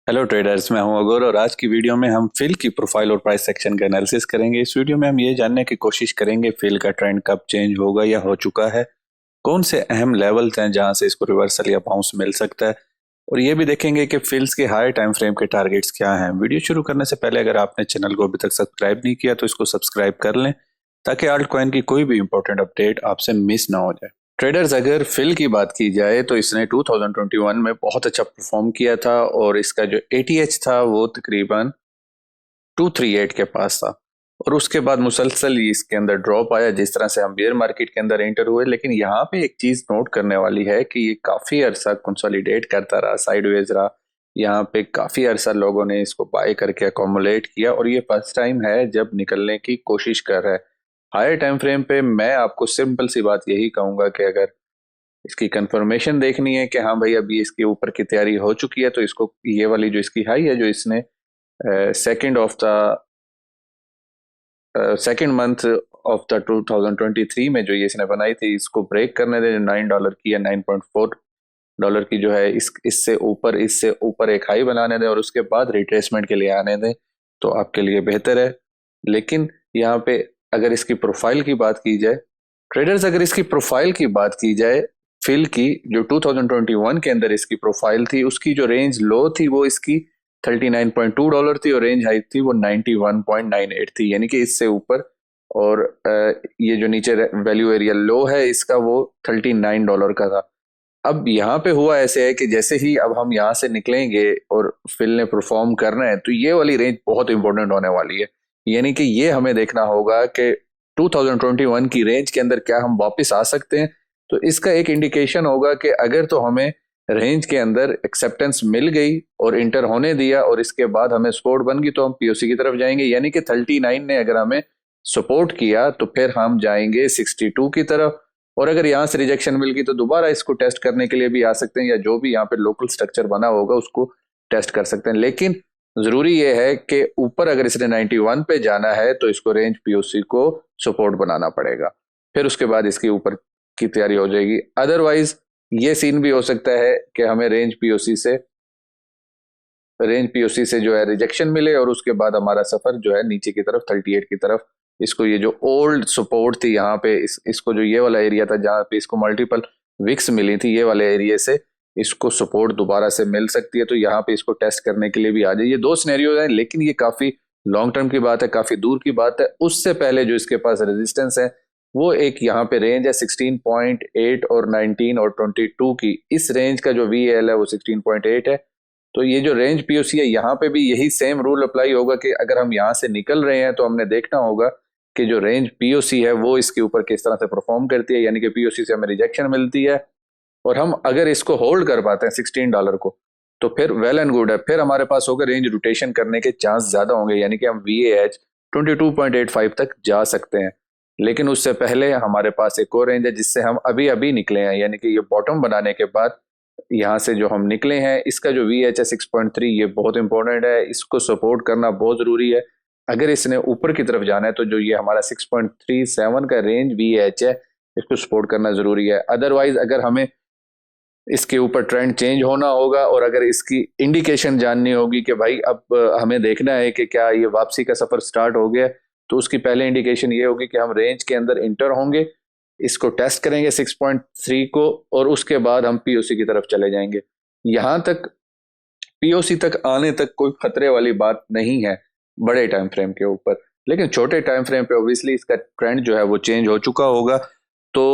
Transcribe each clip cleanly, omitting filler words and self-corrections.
Hello traders, मैं हूं अगोर और आज की वीडियो में हम फिल की प्रोफाइल और प्राइस सेक्शन का एनालिसिस करेंगे। इस वीडियो में हम ये जानने की कोशिश करेंगे फिल का ट्रेंड कब चेंज होगा या हो चुका है, कौन से अहम लेवल्स हैं जहां से इसको रिवर्सल या बाउंस मिल सकता है, और ये भी देखेंगे कि फिल्स के हाई टाइम फ्रेम के टारगेट्स क्या हैं। वीडियो शुरू करने से पहले अगर आपने चैनल को अभी तक सब्सक्राइब नहीं किया तो इसको सब्सक्राइब कर लें ताकि आल्ट कॉइन की कोई भी इंपॉर्टेंट अपडेट आपसे मिस ना हो जाए। ट्रेडर्स, अगर फिल की बात की जाए तो इसने 2021 में बहुत अच्छा परफॉर्म किया था और इसका जो एटीएच था वो तकरीबन 238 के पास था और उसके बाद मुसलसल ही इसके अंदर ड्रॉप आया जिस तरह से हम बेयर मार्केट के अंदर एंटर हुए। लेकिन यहाँ पे एक चीज नोट करने वाली है कि ये काफी अरसा कंसोलिडेट करता रहा, साइडवेज रहा। यहाँ पे काफी अरसा लोगों ने इसको बाय करके अकोमुलेट किया और ये फर्स्ट टाइम है जब निकलने की कोशिश कर रहा है। हायर टाइम फ्रेम पे मैं आपको सिंपल सी बात यही कहूंगा कि अगर इसकी कंफर्मेशन देखनी है कि हाँ भाई अभी इसके ऊपर की तैयारी हो चुकी है तो इसको ये वाली जो इसकी हाई है जो इसने second of the second month of the 2023 में जो ये इसने बनाई थी इसको ब्रेक करने दे। $9 की या $9.4 की जो है इससे ऊपर एक हाई बनाने दें और उसके बाद रिट्रेसमेंट के लिए आने दें तो आपके लिए बेहतर है। लेकिन यहाँ पे अगर इसकी प्रोफाइल की बात की जाए, ट्रेडर्स अगर इसकी प्रोफाइल की बात की जाए, फिल की जो 2021 के अंदर इसकी प्रोफाइल थी उसकी जो रेंज लो थी वो इसकी $39.2 थी और रेंज हाई थी वो 91.98 थी, यानी कि इससे ऊपर। और ये जो नीचे वैल्यू एरिया लो है इसका वो $39 का था। अब यहाँ पे हुआ ऐसे है कि जैसे ही अब हम यहाँ से निकलेंगे और फिल ने परफॉर्म करना है तो ये वाली रेंज बहुत इंपॉर्टेंट होने वाली है। यानी कि ये हमें देखना होगा कि 2021 की रेंज के अंदर क्या हम वापस आ सकते हैं। तो इसका एक इंडिकेशन होगा कि अगर तो हमें रेंज के अंदर एक्सेप्टेंस मिल गई और इंटर होने दिया और इसके बाद हमें सपोर्ट बन गई तो हम पीओसी की तरफ जाएंगे। यानी कि 39 ने अगर हमें सपोर्ट किया तो फिर हम जाएंगे 62 की तरफ। और अगर यहाँ से रिजेक्शन मिल गई तो दोबारा इसको टेस्ट करने के लिए भी आ सकते हैं या जो भी यहाँ पे लोकल स्ट्रक्चर बना होगा उसको टेस्ट कर सकते हैं। लेकिन जरूरी ये है कि ऊपर अगर इसने 91 पे जाना है तो इसको रेंज पीओसी को सपोर्ट बनाना पड़ेगा, फिर उसके बाद इसके ऊपर की तैयारी हो जाएगी। अदरवाइज ये सीन भी हो सकता है कि हमें रेंज पीओसी से जो है रिजेक्शन मिले और उसके बाद हमारा सफर जो है नीचे की तरफ 38 की तरफ। इसको ये जो ओल्ड सपोर्ट थी यहाँ पे इसको जो ये वाला एरिया था जहाँ पे इसको मल्टीपल विक्स मिली थी ये वाले एरिया से इसको सपोर्ट दोबारा से मिल सकती है। तो यहाँ पे इसको टेस्ट करने के लिए भी आ जाए। ये दो सिनेरियो हैं लेकिन ये काफी लॉन्ग टर्म की बात है, काफी दूर की बात है। उससे पहले जो इसके पास रेजिस्टेंस है वो एक यहाँ पे रेंज है 16.8 और 19 और 22 की। इस रेंज का जो वी एल है वो 16.8 है। तो ये जो रेंज पीओसी है यहाँ पे भी यही सेम रूल अप्लाई होगा कि अगर हम यहाँ से निकल रहे हैं तो हमने देखना होगा कि जो रेंज पीओसी है वो इसके ऊपर किस तरह से परफॉर्म करती है। यानी कि पीओसी से हमें रिजेक्शन मिलती है और हम अगर इसको होल्ड कर पाते हैं $16 को तो फिर वेल एंड गुड है, फिर हमारे पास होगा रेंज रोटेशन करने के चांस ज्यादा होंगे। यानी कि हम वी एच 22.85 तक जा सकते हैं। लेकिन उससे पहले हमारे पास एक और रेंज है जिससे हम अभी अभी निकले हैं, यानी कि ये बॉटम बनाने के बाद यहाँ से जो हम निकले हैं इसका जो वी एच है 6.3 ये बहुत इंपॉर्टेंट है, इसको सपोर्ट करना बहुत जरूरी है। अगर इसने ऊपर की तरफ जाना है तो जो ये हमारा 6.37 का रेंज वी एच है इसको सपोर्ट करना जरूरी है। अदरवाइज अगर हमें इसके ऊपर ट्रेंड चेंज होना होगा और अगर इसकी इंडिकेशन जाननी होगी कि भाई अब हमें देखना है कि क्या ये वापसी का सफर स्टार्ट हो गया, तो उसकी पहले इंडिकेशन ये होगी कि हम रेंज के अंदर इंटर होंगे, इसको टेस्ट करेंगे 6.3 को और उसके बाद हम पीओसी की तरफ चले जाएंगे। यहां तक पीओसी तक आने तक कोई खतरे वाली बात नहीं है बड़े टाइम फ्रेम के ऊपर। लेकिन छोटे टाइम फ्रेम पे ऑब्वियसली इसका ट्रेंड जो है वो चेंज हो चुका होगा। तो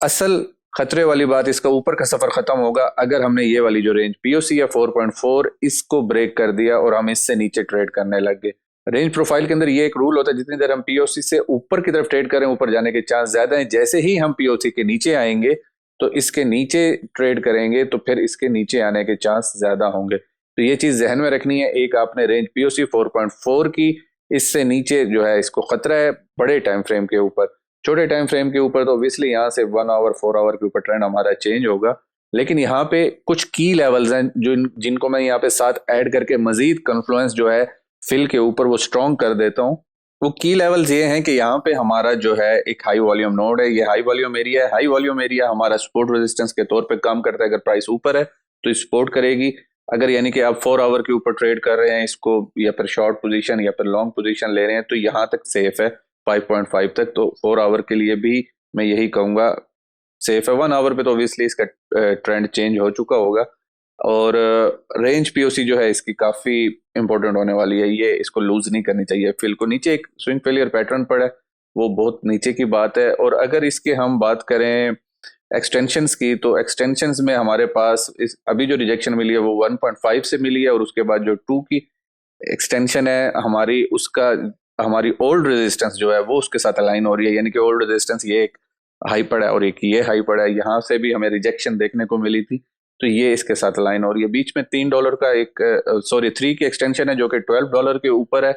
असल खतरे वाली बात इसका ऊपर का सफर खत्म होगा अगर हमने ये वाली जो रेंज पीओसी है 4.4 इसको ब्रेक कर दिया और हम इससे नीचे ट्रेड करने लग गए। रेंज प्रोफाइल के अंदर ये एक रूल होता है जितनी देर हम पीओसी से ऊपर की तरफ ट्रेड करें ऊपर जाने के चांस ज्यादा हैं। जैसे ही हम पीओसी के नीचे आएंगे तो इसके नीचे ट्रेड करेंगे तो फिर इसके नीचे आने के चांस ज्यादा होंगे। तो ये चीज जहन में रखनी है। एक आपने रेंज पीओसी 4.4 की, इससे नीचे जो है इसको खतरा है बड़े टाइम फ्रेम के ऊपर। छोटे टाइम फ्रेम के ऊपर तो ऑब्वियसली यहाँ से 1 आवर 4 आवर के ऊपर ट्रेंड हमारा चेंज होगा। लेकिन यहाँ पे कुछ की लेवल्स हैं जो जिनको मैं यहाँ पे साथ ऐड करके मजीद कन्फ्लुएंस जो है फिल के ऊपर वो स्ट्रॉन्ग कर देता हूँ। वो की लेवल्स ये हैं कि यहाँ पे हमारा जो है एक हाई वॉल्यूम नोड है, ये हाई वॉल्यूम एरिया है। हाई वॉल्यूम एरिया हमारा सपोर्ट रेजिस्टेंस के तौर पे काम करता है। अगर प्राइस ऊपर है तो सपोर्ट करेगी अगर यानी कि आप 4 आवर के ऊपर ट्रेड कर रहे हैं इसको, या फिर शॉर्ट पोजीशन या फिर लॉन्ग पोजीशन ले रहे हैं, तो यहाँ तक सेफ है 5.5 तक। तो 4 आवर के लिए भी मैं यही कहूंगा सेफ है। 1 आवर पे तो ऑब्वियसली इसका ट्रेंड चेंज हो चुका होगा। और रेंज पीओसी जो है इसकी काफी इंपॉर्टेंट होने वाली है, ये इसको लूज नहीं करनी चाहिए। फिल को नीचे एक स्विंग फेलियर पैटर्न पड़ा है, वो बहुत नीचे की बात है। और अगर इसके हम बात करें एक्सटेंशंस की, तो एक्सटेंशंस में हमारे पास अभी जो रिजेक्शन मिली है वो 1.5 से मिली है, और उसके बाद जो 2 की एक्सटेंशन है हमारी, उसका हमारी ओल्ड रेजिस्टेंस जो है वो उसके साथ अलाइन हो रही है। यानी कि ओल्ड रेजिस्टेंस ये एक हाई पड़ा है और एक ये हाई पड़ा है, यहाँ से भी हमें रिजेक्शन देखने को मिली थी, तो ये इसके साथ अलाइन हो रही है। बीच में $3 का एक 3 की एक्सटेंशन है जो कि $12 के ऊपर है,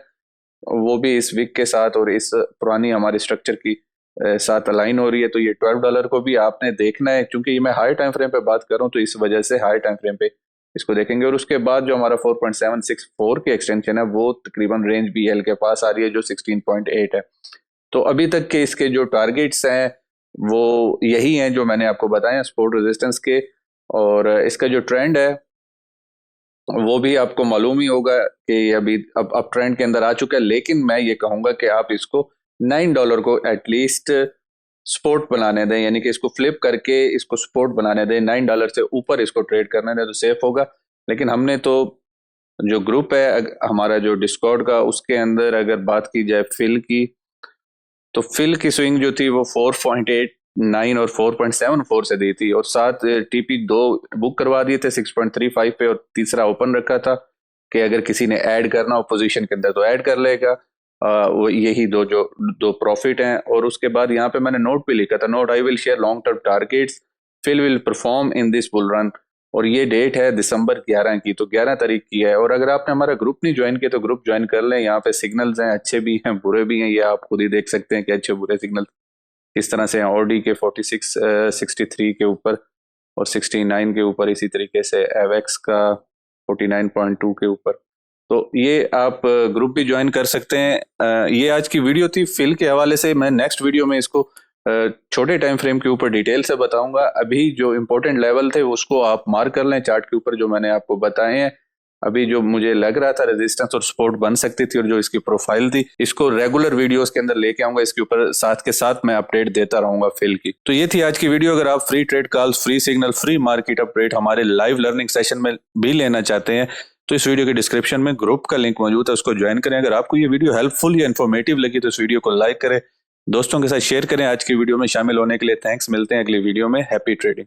वो भी इस वीक के साथ और इस पुरानी हमारी स्ट्रक्चर की साथ अलाइन हो रही है। तो ये $12 को भी आपने देखना है, क्योंकि ये मैं हाई टाइम फ्रेम पे बात कर रहा हूँ, तो इस वजह से हाई टाइम फ्रेम पे इसको देखेंगे। और उसके बाद जो हमारा 4.764 की एक्सटेंशन है वो तकरीबन रेंज BL के पास आ रही है जो 16.8 है। तो अभी तक के इसके जो टारगेट्स हैं वो यही हैं जो मैंने आपको बताए हैं सपोर्ट रेजिस्टेंस के। और इसका जो ट्रेंड है वो भी आपको मालूम ही होगा कि अभी अब ट्रेंड के अंदर आ चुका है। लेकिन मैं ये कहूंगा कि आप इसको $9 को एटलीस्ट सपोर्ट बनाने दें, यानी कि इसको फ्लिप करके इसको सपोर्ट बनाने दें, $9 से ऊपर इसको ट्रेड करने दें तो सेफ होगा। लेकिन हमने तो जो ग्रुप है हमारा जो डिस्कॉर्ड का, उसके अंदर अगर बात की जाए फिल की, तो फिल की स्विंग जो थी वो 4.89 और 4.74 से दी थी, और साथ TP 2 बुक करवा दिए थे 6.35 पे, और तीसरा ओपन रखा था कि अगर किसी ने ऐड करना हो पोजीशन के अंदर तो ऐड कर लेगा। वो यही दो प्रॉफिट हैं। और उसके बाद यहाँ पे मैंने नोट भी लिखा था, note I will share long term targets, fill will perform in this bull run. और ये डेट है दिसंबर 11 की, तो 11 तारीख की है। और अगर आपने हमारा ग्रुप नहीं ज्वाइन किया तो ग्रुप ज्वाइन कर लें, यहाँ पे सिग्नल्स हैं, अच्छे भी हैं बुरे भी हैं, ये आप खुद ही देख सकते हैं कि अच्छे बुरे सिग्नल किस तरह से हैं। ऑडी के 46 63 के ऊपर और 69 के ऊपर, इसी तरीके से एवेक्स का 49.2 के ऊपर। तो ये आप ग्रुप भी ज्वाइन कर सकते हैं। ये आज की वीडियो थी फिल के हवाले से। मैं नेक्स्ट वीडियो में इसको छोटे टाइम फ्रेम के ऊपर डिटेल से बताऊंगा। अभी जो इंपॉर्टेंट लेवल थे उसको आप मार्क कर लें चार्ट के ऊपर जो मैंने आपको बताए हैं। अभी जो मुझे लग रहा था रेजिस्टेंस और सपोर्ट बन सकती थी और जो इसकी प्रोफाइल थी, इसको रेगुलर वीडियोस के अंदर लेके आऊंगा, इसके ऊपर साथ के साथ मैं अपडेट देता रहूंगा फिल की। तो ये थी आज की वीडियो। अगर आप free trade calls, free signal, free market update हमारे लाइव लर्निंग सेशन में भी लेना चाहते हैं तो इस वीडियो के डिस्क्रिप्शन में ग्रुप का लिंक मौजूद है, उसको ज्वाइन करें। अगर आपको ये वीडियो हेल्पफुल या इन्फॉर्मेटिव लगी तो इस वीडियो को लाइक करें, दोस्तों के साथ शेयर करें। आज की वीडियो में शामिल होने के लिए थैंक्स। मिलते हैं अगली वीडियो में। Happy trading.